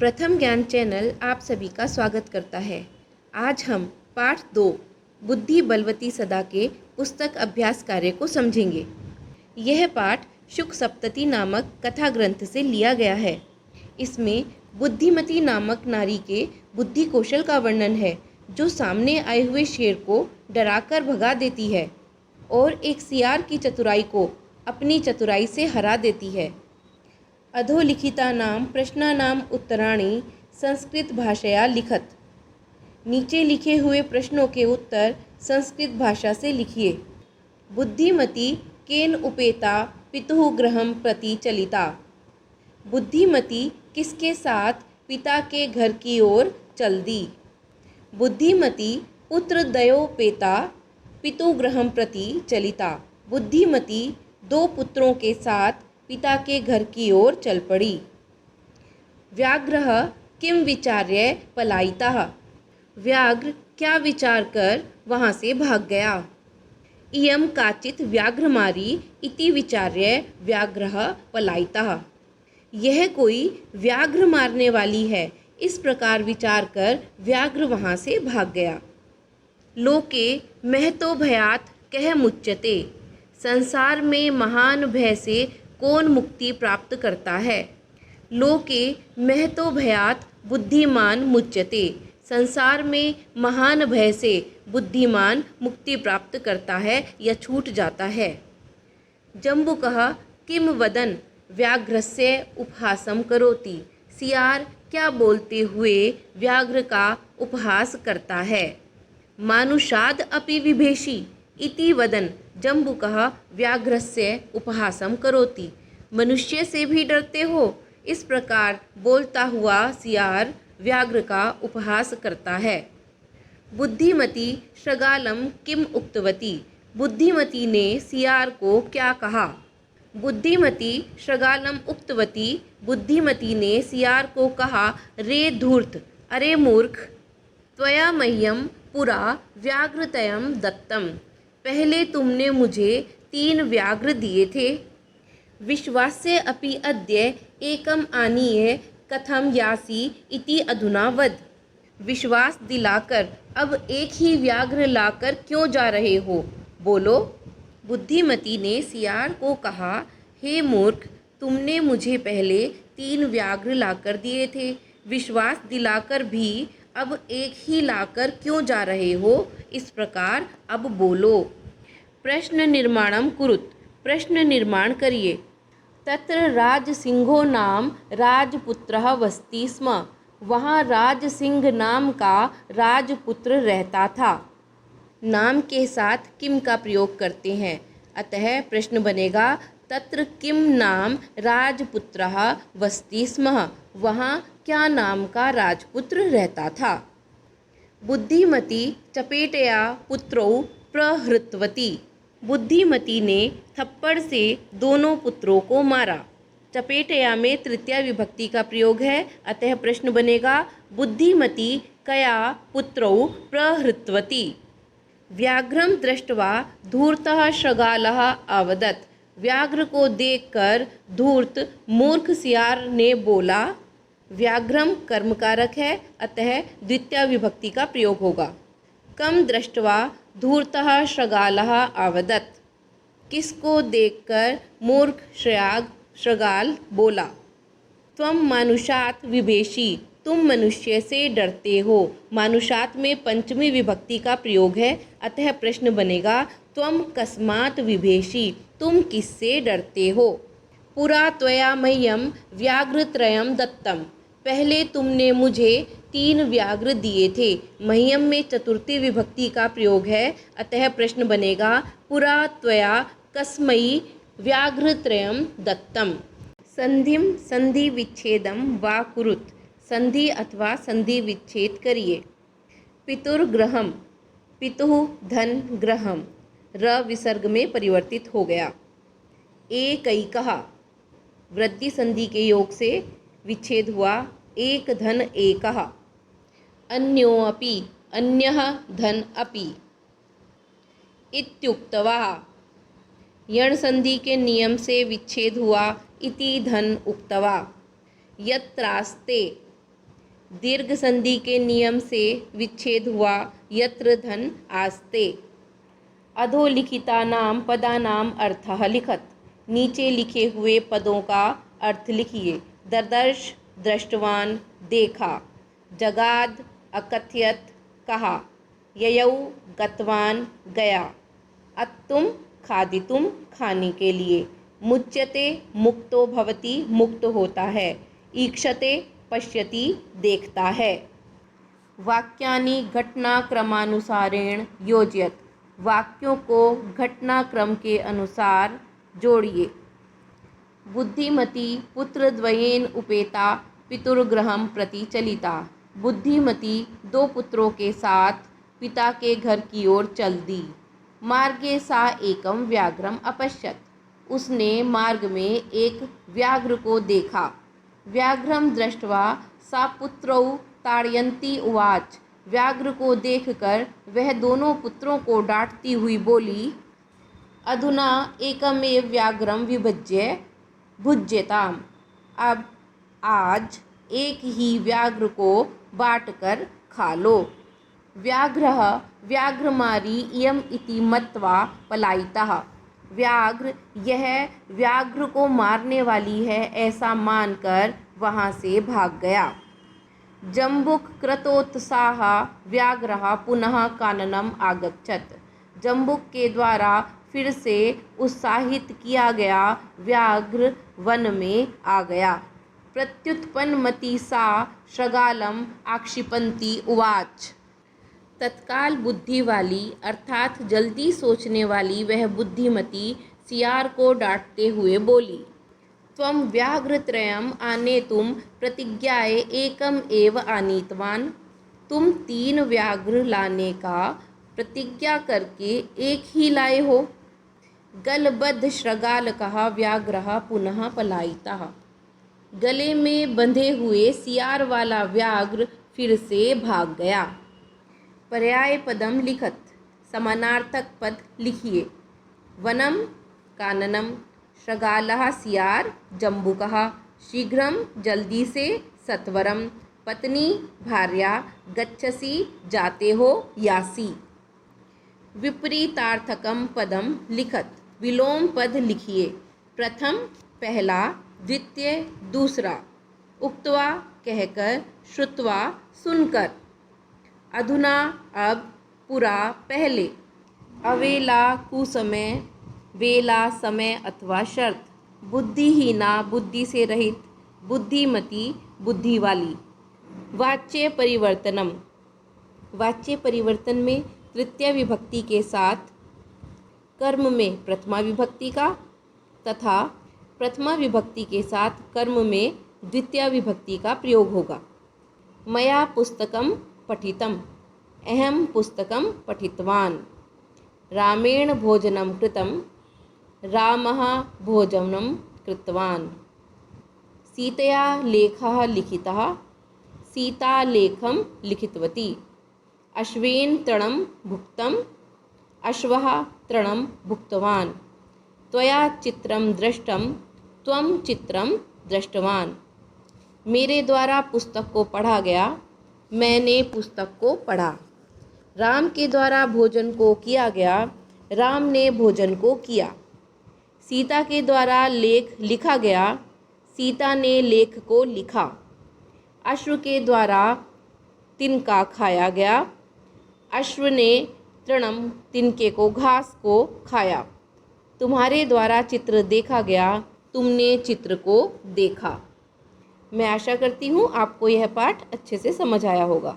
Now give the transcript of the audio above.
प्रथम ज्ञान चैनल आप सभी का स्वागत करता है। आज हम पाठ 2 बुद्धि बलवती सदा के पुस्तक अभ्यास कार्य को समझेंगे। यह पाठ शुक सप्तति नामक कथा ग्रंथ से लिया गया है। इसमें बुद्धिमती नामक नारी के बुद्धि कौशल का वर्णन है, जो सामने आए हुए शेर को डराकर भगा देती है और एक सियार की चतुराई को अपनी चतुराई से हरा देती है। अधोलिखितानां प्रश्नानां उत्तराणि संस्कृत भाषया लिखत। नीचे लिखे हुए प्रश्नों के उत्तर संस्कृत भाषा से लिखिए। बुद्धिमती केन उपेता पितुः गृहं प्रति चलिता। बुद्धिमती किसके साथ पिता के घर की ओर चल दी। बुद्धिमती पुत्रद्वयोपेता पितुः गृहं प्रति चलिता। बुद्धिमती 2 पुत्रों के साथ पिता के घर की ओर चल पड़ी। व्याघ्रः किम विचार्य पलायितः। व्याघ्र क्या विचार कर वहाँ से भाग गया। इयं काचित् व्याघ्रमारी इति विचार्य व्याघ्रः पलायितः। यह कोई व्याघ्र मारने वाली है, इस प्रकार विचार कर व्याघ्र वहाँ से भाग गया। लोके महतो भयात् कः मुच्यते। संसार में महान भय से कौन मुक्ति प्राप्त करता है। लोके महतो भयात् बुद्धिमान मुच्यते। संसार में महान भय से बुद्धिमान मुक्ति प्राप्त करता है या छूट जाता है। जम्बुकः किम वदन् व्याघ्रस्य उपहासं करोति। सियार क्या बोलते हुए व्याघ्र का उपहास करता है। मानुषाद अपि विभेषि इति वदन् जम्बुकः व्याघ्रस्य उपहासं करोति। मनुष्य से भी डरते हो, इस प्रकार बोलता हुआ सियार व्याघ्र का उपहास करता है। बुद्धिमती शृगालं किम उक्तवती। बुद्धिमती ने सियार को क्या कहा। बुद्धिमती शृगालं उक्तवती। बुद्धिमती ने सियार को कहा, रे धूर्त, अरे मूर्ख, त्वया मह्यं पुरा व्याघ्रत्रयं दत्तम। पहले तुमने मुझे 3 व्याघ्र दिए थे। विश्वास्य अपि अद्य एकम आनीय कथम यासी इति अधुना वद। विश्वास दिलाकर अब एक ही व्याघ्र लाकर क्यों जा रहे हो, बोलो। बुद्धिमती ने सियार को कहा, हे मूर्ख, तुमने मुझे पहले 3 व्याघ्र लाकर दिए थे। विश्वास दिलाकर भी अब एक ही लाकर क्यों जा रहे हो, इस प्रकार अब बोलो। प्रश्न निर्माणम कुरुत। प्रश्न निर्माण करिए। तत्र राजसिंहो नाम राजपुत्रः वसति स्म। वहाँ राजसिंह नाम का राजपुत्र रहता था। नाम के साथ किम का प्रयोग करते हैं, अतः प्रश्न बनेगा तत्र किम नाम राजपुत्रः वसति स्म। वहाँ क्या नाम का राजपुत्र रहता था। बुद्धिमती चपेटया पुत्रौ प्रहृतवती। बुद्धिमती ने थप्पड़ से दोनों पुत्रों को मारा। चपेटया में तृतीया विभक्ति का प्रयोग है, अतः प्रश्न बनेगा बुद्धिमती कया पुत्रौ प्रहृतवती। व्याघ्रं दृष्ट्वा धूर्तः शृगालः अवदत्। व्याघ्र को देखकर धूर्त मूर्ख सियार ने बोला। व्याघ्रम कर्मकारक है, अतः द्वितीय विभक्ति का प्रयोग होगा। कम दृष्ट्वा धूर्तः शृगालः अवदत्। किसको देखकर मूर्ख शृगाल बोला। त्वं मानुषात् विभेषि। तुम मनुष्य से डरते हो। मानुषात् में पंचमी विभक्ति का प्रयोग है, अतः प्रश्न बनेगा त्वं कस्मात् विभेषि। तुम किससे डरते हो। पुरा त्वया मह्यं व्याघ्रत्रयं दत्तम। पहले तुमने मुझे 3 व्याघ्र दिए थे। मह्यम में चतुर्थी विभक्ति का प्रयोग है, अतः प्रश्न बनेगा पुरा त्वया कस्मै व्याघ्रत्रयं दत्तम। संधिम संधि विच्छेदम वा कुरुत। संधि अथवा संधि विच्छेद करिए। पितुर्गृहम, पितुः धन ग्रहम, र विसर्ग में परिवर्तित हो गया। एकैकः, वृद्धि संधि के योग से विच्छेद हुआ। एक धन एकः। अन्योऽपि, अन्यः धन अपि। इत्युक्तवा, यण संधि के नियम से विच्छेद हुआ। इति धन उक्तवा। यत्रास्ते, दीर्घ संधि के नियम से विच्छेद हुआ यत्र धन आस्ते। अधोलिखितानां पदानां अर्थः लिखत। नीचे लिखे हुए पदों का अर्थ लिखिए। दर्दर्श दृष्टवान देखा, जगाद अकथयत कहा, ययौ गतवान गया, अत्तुम खादितुम खाने के लिए, मुच्यते मुक्तो भवति मुक्त होता है, ईक्षते पश्यति देखता है। वाक्यानि घटनाक्रमानुसारेण योजयत। वाक्यों को घटनाक्रम के अनुसार जोड़िए। बुद्धिमती पुत्रद्वयेन उपेता पितुर्गृहं प्रति चलिता। बुद्धिमती दो पुत्रों के साथ पिता के घर की ओर चल दी। मार्गे सा एकम व्याघ्रम अपश्यत। उसने मार्ग में एक व्याघ्र को देखा। व्याघ्रम दृष्ट्वा सा पुत्रौ ताड़यन्ती उवाच। व्याघ्र को देखकर वह दोनों पुत्रों को डांटती हुई बोली, अधुना एकमेव व्याघ्रम विभज्य भुज्यताम। अब आज एक ही व्याघ्र को बांटकर खा लो। व्याघ्रः व्याघ्रमारी इयम् इति मत्वा पलायितः। व्याघ्र यह व्याघ्र को मारने वाली है ऐसा मानकर वहाँ से भाग गया। जम्बुक कृतोत्साह व्याघ्रः पुनः काननम आगच्छत। जम्बुक के द्वारा फिर से उत्साहित किया गया व्याघ्र वन में आ गया। प्रत्युत्पन्नमति सा शृगालम आक्षिपन्ती उवाच। तत्काल बुद्धि वाली अर्थात जल्दी सोचने वाली वह बुद्धिमती सियार को डांटते हुए बोली, त्वं व्याघ्रत्रयम् आनेतुं प्रतिज्ञाय एकम एव आनीतवान। तुम 3 व्याघ्र लाने का प्रतिज्ञा करके एक ही लाए हो। गलबद्ध शृगालकः व्याघ्रः पुनः पलायितः। गले में बंधे हुए सियार वाला व्याघ्र फिर से भाग गया। पर्याय पदम लिखत। समानार्थक पद लिखिए। वनम काननम, शृगालः सियार, जम्बुकः शीघ्रम जल्दी से, सत्वरम पत्नी भार्या, गच्छसि जाते हो, यासी। विपरीतार्थकम पदम लिखत। विलोम पद लिखिए। प्रथम पहला, द्वितीय दूसरा, उक्त्वा कहकर, श्रुत्वा सुनकर, अधुना अब, पुरा पहले, अवेला कुसमय, वेला समय अथवा शर्त, बुद्धिहीना बुद्धि से रहित, बुद्धिमती बुद्धि वाली। वाच्य परिवर्तनम। वाच्य परिवर्तन में तृतीय विभक्ति के साथ कर्म में प्रथमा विभक्ति का तथा प्रथमा विभक्ति के साथ कर्म में द्वितीय विभक्ति का प्रयोग होगा। मया पुस्तकम पठितम, अहम पुस्तकम पठितवान। रामेण भोजनं कृतं, रामः भोजनं कृतवान। सीतया लेखः लिखितः, सीता लेखं लिखितवती। अश्वेन तृणं भुक्तम्, अश्वः तृणं भुक्तवान। त्वया चित्रं दृष्टं, त्वं चित्रं दृष्टवान। मेरे द्वारा पुस्तक को पढ़ा गया, मैंने पुस्तक को पढ़ा। राम के द्वारा भोजन को किया गया, राम ने भोजन को किया। सीता के द्वारा लेख लिखा गया, सीता ने लेख को लिखा। अश्व के द्वारा तिनका खाया गया, अश्व ने तृणम तिनके को घास को खाया। तुम्हारे द्वारा चित्र देखा गया, तुमने चित्र को देखा। मैं आशा करती हूँ आपको यह पाठ अच्छे से समझ आया होगा।